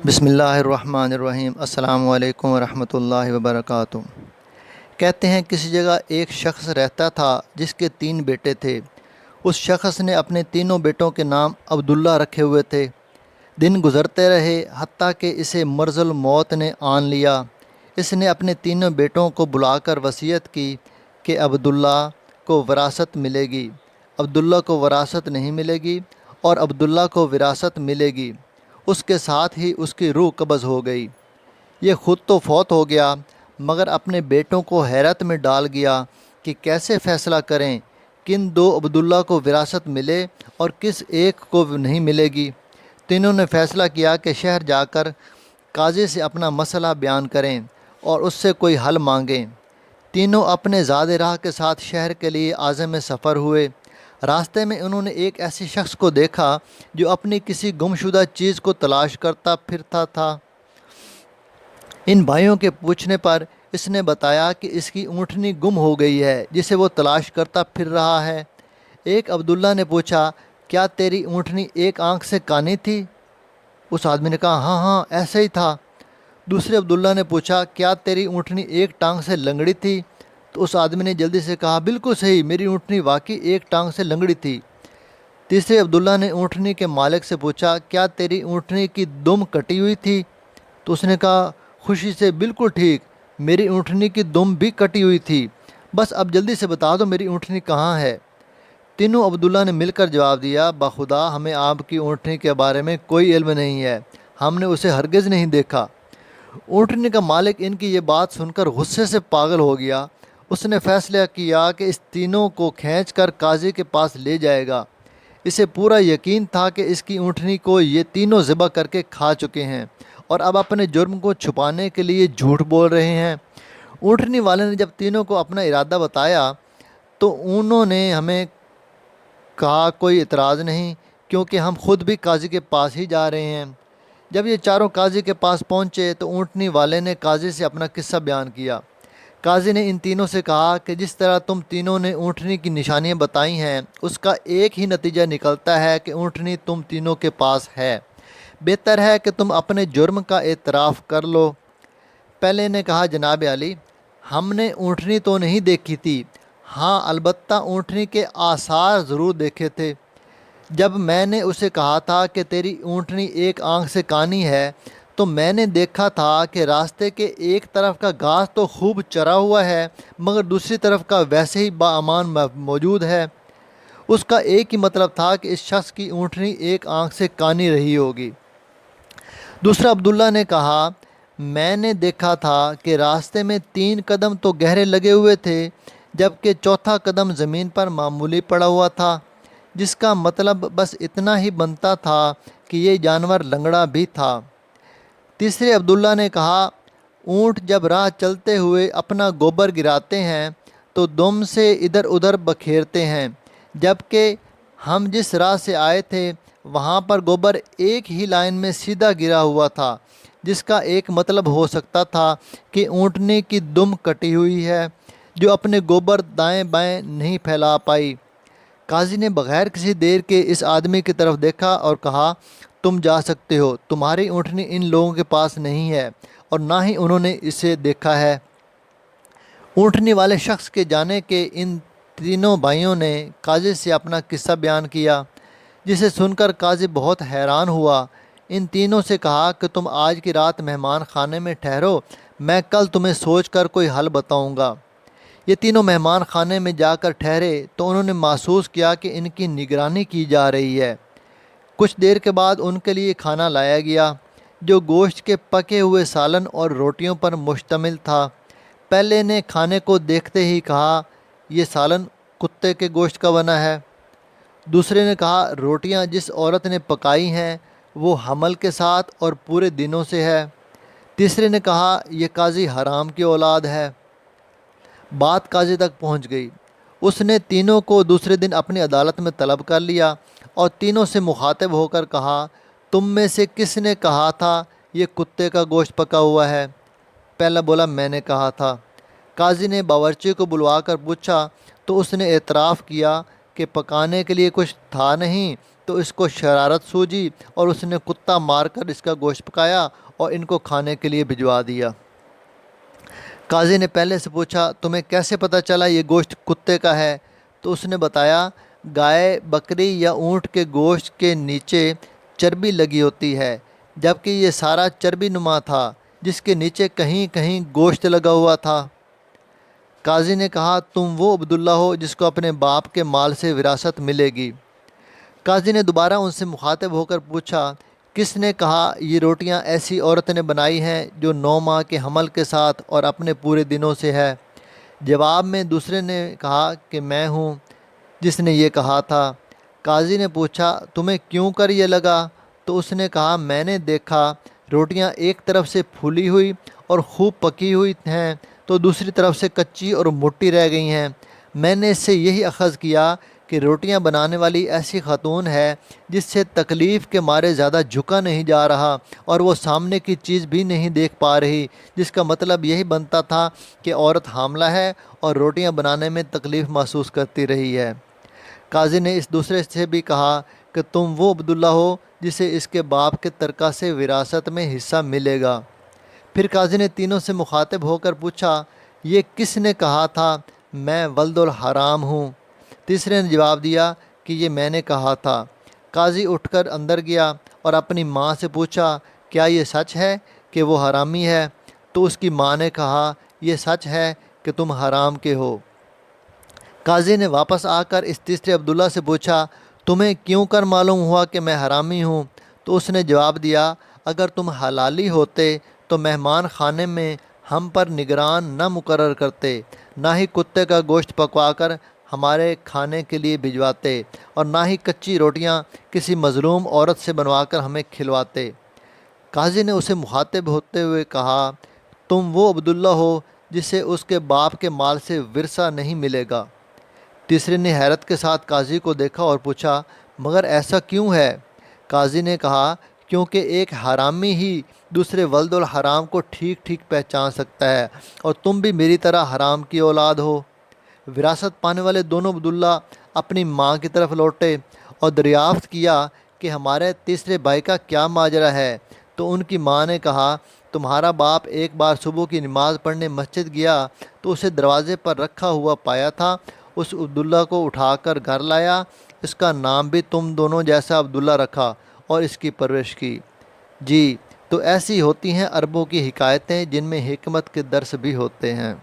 بسم اللہ الرحمن الرحیم۔ السلام علیکم ورحمۃ اللہ وبرکاتہ۔ کہتے ہیں کسی جگہ ایک شخص رہتا تھا جس کے 3 بیٹے تھے۔ اس شخص نے اپنے تینوں بیٹوں کے نام عبداللہ رکھے ہوئے تھے۔ دن گزرتے رہے حتیٰ کہ اسے مرض الموت نے آن لیا۔ اس نے اپنے تینوں بیٹوں کو بلا کر وصیت کی کہ عبداللہ کو وراثت ملے گی، عبداللہ کو وراثت نہیں ملے گی اور عبداللہ کو وراثت ملے گی۔ اس کے ساتھ ہی اس کی روح قبض ہو گئی۔ یہ خود تو فوت ہو گیا مگر اپنے بیٹوں کو حیرت میں ڈال گیا کہ کیسے فیصلہ کریں، کن 2 عبداللہ کو وراثت ملے اور کس ایک کو نہیں ملے گی۔ تینوں نے فیصلہ کیا کہ شہر جا کر قاضی سے اپنا مسئلہ بیان کریں اور اس سے کوئی حل مانگیں۔ تینوں اپنے زاد راہ کے ساتھ شہر کے لیے عازم سفر ہوئے۔ راستے میں انہوں نے ایک ایسے شخص کو دیکھا جو اپنی کسی گمشدہ چیز کو تلاش کرتا پھرتا تھا۔ ان بھائیوں کے پوچھنے پر اس نے بتایا کہ اس کی اونٹنی گم ہو گئی ہے جسے وہ تلاش کرتا پھر رہا ہے۔ ایک عبداللہ نے پوچھا، کیا تیری اونٹنی ایک آنکھ سے کانی تھی؟ اس آدمی نے کہا، ہاں ہاں ایسا ہی تھا۔ دوسرے عبداللہ نے پوچھا، کیا تیری اونٹنی ایک ٹانگ سے لنگڑی تھی؟ تو اس آدمی نے جلدی سے کہا، بالکل صحیح، میری اونٹنی واقعی ایک ٹانگ سے لنگڑی تھی۔ تیسرے عبداللہ نے اونٹنی کے مالک سے پوچھا، کیا تیری اونٹنی کی دم کٹی ہوئی تھی؟ تو اس نے کہا خوشی سے، بالکل ٹھیک، میری اونٹنی کی دم بھی کٹی ہوئی تھی، بس اب جلدی سے بتا دو میری اونٹنی کہاں ہے۔ تینوں عبداللہ نے مل کر جواب دیا، بخدا ہمیں آپ کی اونٹنی کے بارے میں کوئی علم نہیں ہے، ہم نے اسے ہرگز نہیں دیکھا۔ اونٹنی کا مالک ان کی یہ بات سن کر غصے سے پاگل ہو گیا۔ اس نے فیصلہ کیا کہ اس تینوں کو کھینچ کر قاضی کے پاس لے جائے گا۔ اسے پورا یقین تھا کہ اس کی اونٹنی کو یہ تینوں ذبح کر کے کھا چکے ہیں اور اب اپنے جرم کو چھپانے کے لیے جھوٹ بول رہے ہیں۔ اونٹنی والے نے جب تینوں کو اپنا ارادہ بتایا تو انہوں نے ہمیں کہا کوئی اعتراض نہیں، کیونکہ ہم خود بھی قاضی کے پاس ہی جا رہے ہیں۔ جب یہ چاروں قاضی کے پاس پہنچے تو اونٹنی والے نے قاضی سے اپنا قصہ بیان کیا۔ قاضی نے ان تینوں سے کہا کہ جس طرح تم تینوں نے اونٹنی کی نشانیاں بتائی ہیں اس کا ایک ہی نتیجہ نکلتا ہے کہ اونٹنی تم تینوں کے پاس ہے۔ بہتر ہے کہ تم اپنے جرم کا اعتراف کر لو۔ پہلے نے کہا، جناب عالی، ہم نے اونٹنی تو نہیں دیکھی تھی، ہاں البتہ اونٹنی کے آثار ضرور دیکھے تھے۔ جب میں نے اسے کہا تھا کہ تیری اونٹنی ایک آنکھ سے کانی ہے تو میں نے دیکھا تھا کہ راستے کے ایک طرف کا گھاس تو خوب چرا ہوا ہے مگر دوسری طرف کا ویسے ہی باامان موجود ہے۔ اس کا ایک ہی مطلب تھا کہ اس شخص کی اونٹنی ایک آنکھ سے کانی رہی ہوگی۔ دوسرا عبداللہ نے کہا، میں نے دیکھا تھا کہ راستے میں 3 قدم تو گہرے لگے ہوئے تھے جبکہ چوتھا قدم زمین پر معمولی پڑا ہوا تھا، جس کا مطلب بس اتنا ہی بنتا تھا کہ یہ جانور لنگڑا بھی تھا۔ تیسرے عبداللہ نے کہا، اونٹ جب راہ چلتے ہوئے اپنا گوبر گراتے ہیں تو دم سے ادھر ادھر بکھیرتے ہیں، جبکہ ہم جس راہ سے آئے تھے وہاں پر گوبر ایک ہی لائن میں سیدھا گرا ہوا تھا، جس کا ایک مطلب ہو سکتا تھا کہ اونٹنی کی دم کٹی ہوئی ہے جو اپنے گوبر دائیں بائیں نہیں پھیلا پائی۔ قاضی نے بغیر کسی دیر کے اس آدمی کی طرف دیکھا اور کہا، تم جا سکتے ہو، تمہاری اونٹنی ان لوگوں کے پاس نہیں ہے اور نہ ہی انہوں نے اسے دیکھا ہے۔ اونٹنی والے شخص کے جانے کے ان تینوں بھائیوں نے قاضی سے اپنا قصہ بیان کیا، جسے سن کر قاضی بہت حیران ہوا۔ ان تینوں سے کہا کہ تم آج کی رات مہمان خانے میں ٹھہرو، میں کل تمہیں سوچ کر کوئی حل بتاؤں گا۔ یہ تینوں مہمان خانے میں جا کر ٹھہرے تو انہوں نے محسوس کیا کہ ان کی نگرانی کی جا رہی ہے۔ کچھ دیر کے بعد ان کے لیے کھانا لایا گیا جو گوشت کے پکے ہوئے سالن اور روٹیوں پر مشتمل تھا۔ پہلے نے کھانے کو دیکھتے ہی کہا، یہ سالن کتے کے گوشت کا بنا ہے۔ دوسرے نے کہا، روٹیاں جس عورت نے پکائی ہیں وہ حمل کے ساتھ اور پورے دنوں سے ہے۔ تیسرے نے کہا، یہ قاضی حرام کی اولاد ہے۔ بات قاضی تک پہنچ گئی۔ اس نے تینوں کو دوسرے دن اپنی عدالت میں طلب کر لیا اور تینوں سے مخاطب ہو کر کہا، تم میں سے کس نے کہا تھا یہ کتے کا گوشت پکا ہوا ہے؟ پہلا بولا، میں نے کہا تھا۔ قاضی نے باورچی کو بلوا کر پوچھا تو اس نے اعتراف کیا کہ پکانے کے لیے کچھ تھا نہیں تو اس کو شرارت سوجی اور اس نے کتا مار کر اس کا گوشت پکایا اور ان کو کھانے کے لیے بھجوا دیا۔ قاضی نے پہلے سے پوچھا تمہیں کیسے پتہ چلا یہ گوشت کتے کا ہے؟ تو اس نے بتایا گائے، بکری یا اونٹ کے گوشت کے نیچے چربی لگی ہوتی ہے، جبکہ یہ سارا چربی نما تھا جس کے نیچے کہیں کہیں گوشت لگا ہوا تھا۔ قاضی نے کہا تم وہ عبداللہ ہو جس کو اپنے باپ کے مال سے وراثت ملے گی۔ قاضی نے دوبارہ ان سے مخاطب ہو کر پوچھا کس نے کہا یہ روٹیاں ایسی عورت نے بنائی ہیں جو 9 ماہ کے حمل کے ساتھ اور اپنے پورے دنوں سے ہے؟ جواب میں دوسرے نے کہا کہ میں ہوں جس نے یہ کہا تھا۔ قاضی نے پوچھا تمہیں کیوں کر یہ لگا؟ تو اس نے کہا میں نے دیکھا روٹیاں ایک طرف سے پھولی ہوئی اور خوب پکی ہوئی ہیں تو دوسری طرف سے کچی اور موٹی رہ گئی ہیں۔ میں نے اس سے یہی اخذ کیا کہ روٹیاں بنانے والی ایسی خاتون ہے جس سے تکلیف کے مارے زیادہ جھکا نہیں جا رہا اور وہ سامنے کی چیز بھی نہیں دیکھ پا رہی، جس کا مطلب یہی بنتا تھا کہ عورت حاملہ ہے اور روٹیاں بنانے میں تکلیف محسوس کرتی رہی ہے۔ قاضی نے اس دوسرے سے بھی کہا کہ تم وہ عبداللہ ہو جسے اس کے باپ کے ترکہ سے وراثت میں حصہ ملے گا۔ پھر قاضی نے تینوں سے مخاطب ہو کر پوچھا یہ کس نے کہا تھا میں ولد الحرام ہوں؟ تیسرے نے جواب دیا کہ یہ میں نے کہا تھا۔ قاضی اٹھ کر اندر گیا اور اپنی ماں سے پوچھا کیا یہ سچ ہے کہ وہ حرامی ہے؟ تو اس کی ماں نے کہا یہ سچ ہے کہ تم حرام کے ہو۔ قاضی نے واپس آ کر اس تیسرے عبداللہ سے پوچھا تمہیں کیوں کر معلوم ہوا کہ میں حرامی ہوں؟ تو اس نے جواب دیا اگر تم حلالی ہوتے تو مہمان خانے میں ہم پر نگران نہ مقرر کرتے، نہ ہی کتے کا گوشت پکوا کر ہمارے کھانے کے لیے بھجواتے اور نہ ہی کچی روٹیاں کسی مظلوم عورت سے بنوا کر ہمیں کھلواتے۔ قاضی نے اسے مخاطب ہوتے ہوئے کہا تم وہ عبداللہ ہو جسے اس کے باپ کے مال سے ورثہ نہیں ملے گا۔ تیسرے نے حیرت کے ساتھ قاضی کو دیکھا اور پوچھا مگر ایسا کیوں ہے؟ قاضی نے کہا کیونکہ ایک حرامی ہی دوسرے ولد الحرام کو ٹھیک ٹھیک پہچان سکتا ہے اور تم بھی میری طرح حرام کی اولاد ہو۔ وراثت پانے والے دونوں عبداللہ اپنی ماں کی طرف لوٹے اور دریافت کیا کہ ہمارے تیسرے بھائی کا کیا ماجرا ہے۔ تو ان کی ماں نے کہا تمہارا باپ ایک بار صبح کی نماز پڑھنے مسجد گیا تو اسے دروازے پر رکھا ہوا پایا تھا، اس عبداللہ کو اٹھا کر گھر لایا، اس کا نام بھی تم دونوں جیسا عبداللہ رکھا اور اس کی پرورش کی۔ جی تو ایسی ہوتی ہیں عربوں کی حکایتیں جن میں حکمت کے درس بھی ہوتے ہیں۔